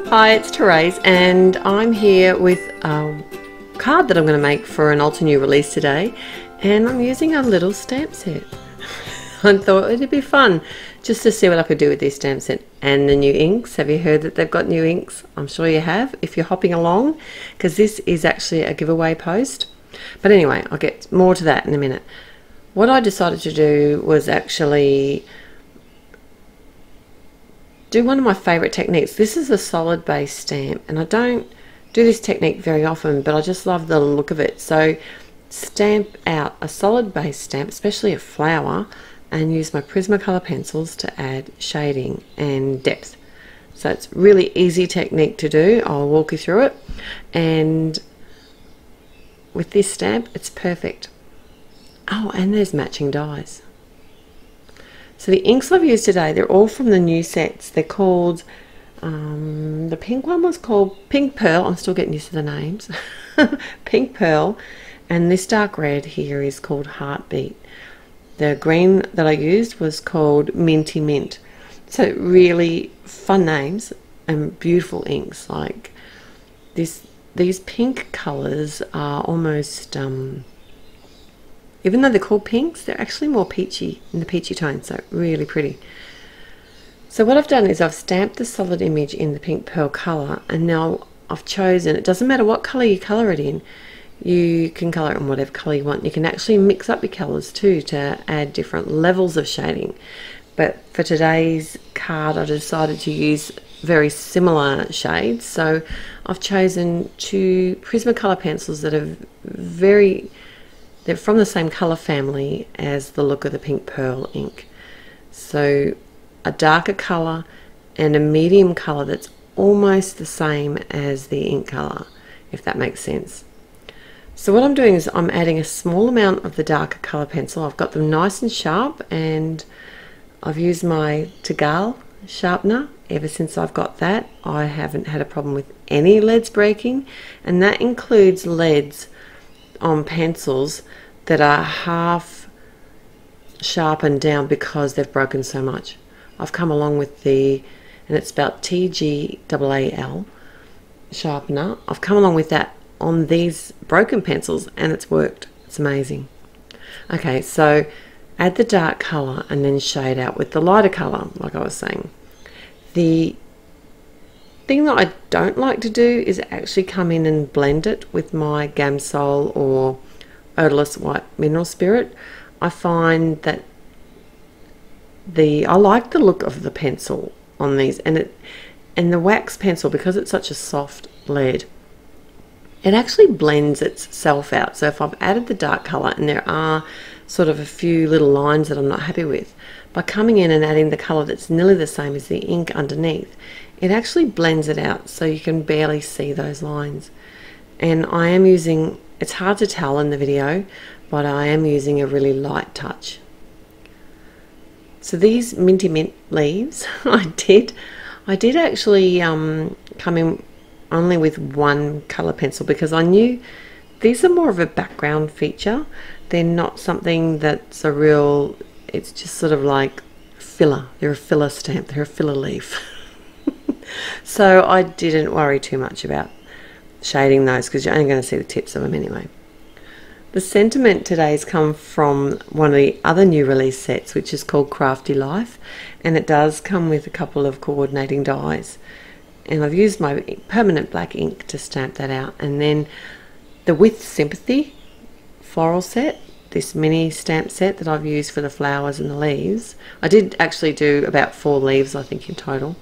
Hi, it's Therese and I'm here with a card that I'm going to make for an Altenew release today, and I'm using a little stamp set. I thought it'd be fun just to see what I could do with this stamp set and the new inks. Have you heard that they've got new inks? I'm sure you have if you're hopping along, because this is actually a giveaway post. But anyway, I'll get more to that in a minute. What I decided to do was actually do one of my favorite techniques. This is a solid base stamp, and I don't do this technique very often, but I just love the look of it. So stamp out a solid base stamp, especially a flower, and use my Prismacolor pencils to add shading and depth. So it's really easy technique to do. I'll walk you through it, and with this stamp it's perfect. Oh, and there's matching dies. So the inks I've used today, they're all from the new sets. They're called, the pink one was called Pink Pearl. I'm still getting used to the names. Pink Pearl. And this dark red here is called Heartbeat. The green that I used was called Minty Mint. So really fun names and beautiful inks. Like these pink colours are almost, even though they're called pinks, they're actually more peachy, in the peachy tone, so really pretty. So what I've done is I've stamped the solid image in the Pink Pearl colour, and now I've chosen, it doesn't matter what colour you colour it in, you can colour it in whatever colour you want. You can actually mix up your colours too to add different levels of shading. But for today's card I decided to use very similar shades, so I've chosen two Prismacolor pencils that are they're from the same colour family as the look of the Pink Pearl ink. So a darker colour and a medium colour that's almost the same as the ink colour, if that makes sense. So what I'm doing is I'm adding a small amount of the darker colour pencil. I've got them nice and sharp, and I've used my Tegal sharpener. Ever since I've got that, I haven't had a problem with any leads breaking, and that includes leads on pencils that are half sharpened down because they've broken so much. I've come along with the, and it's about TGAAL sharpener. I've come along with that on these broken pencils, and it's worked. It's amazing. Okay, so add the dark colour and then shade out with the lighter colour, like I was saying. The thing that I don't like to do is actually come in and blend it with my Gamsol or odorless white mineral spirit. I find that I like the look of the pencil on these, and the wax pencil, because it's such a soft lead, it actually blends itself out. So if I've added the dark colour and there are sort of a few little lines that I'm not happy with, by coming in and adding the colour that's nearly the same as the ink underneath, it actually blends it out so you can barely see those lines. And I am using, it's hard to tell in the video, but I am using a really light touch. So these Minty Mint leaves, I did actually come in only with one colour pencil, because I knew these are more of a background feature. They're not something that's a real, it's just sort of like filler. They're a filler stamp, they're a filler leaf. So I didn't worry too much about shading those, because you're only going to see the tips of them anyway. The sentiment today's come from one of the other new release sets, which is called Crafty Life, and it does come with a couple of coordinating dies, and I've used my permanent black ink to stamp that out. And then the With Sympathy floral set, this mini stamp set that I've used for the flowers and the leaves, I did actually do about 4 leaves I think in total,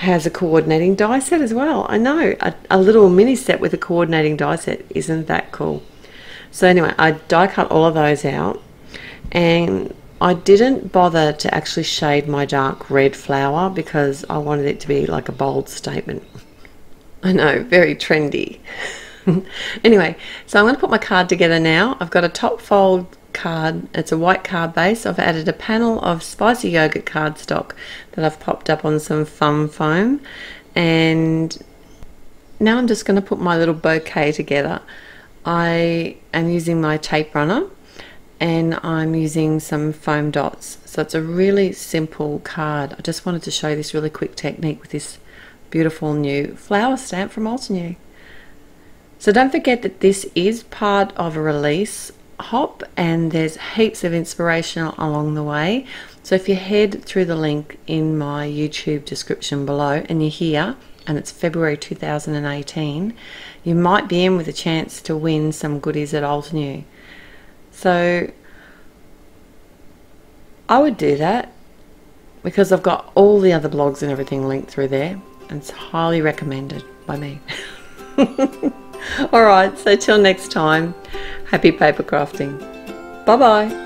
has a coordinating die set as well. I know, a little mini set with a coordinating die set. Isn't that cool? So anyway, I die cut all of those out, and I didn't bother to actually shade my dark red flower because I wanted it to be like a bold statement. I know, very trendy. Anyway, so I'm going to put my card together now. I've got a top fold card. It's a white card base. I've added a panel of spicy yogurt cardstock that I've popped up on some foam, and now I'm just going to put my little bouquet together. I am using my tape runner, and I'm using some foam dots. So it's a really simple card. I just wanted to show you this really quick technique with this beautiful new flower stamp from Altenew. So don't forget that this is part of a release hop, and there's heaps of inspiration along the way. So if you head through the link in my YouTube description below and you're here and it's February 2018, you might be in with a chance to win some goodies at Altenew. So I would do that because I've got all the other blogs and everything linked through there, and it's highly recommended by me. Alright, so till next time, happy paper crafting. Bye bye.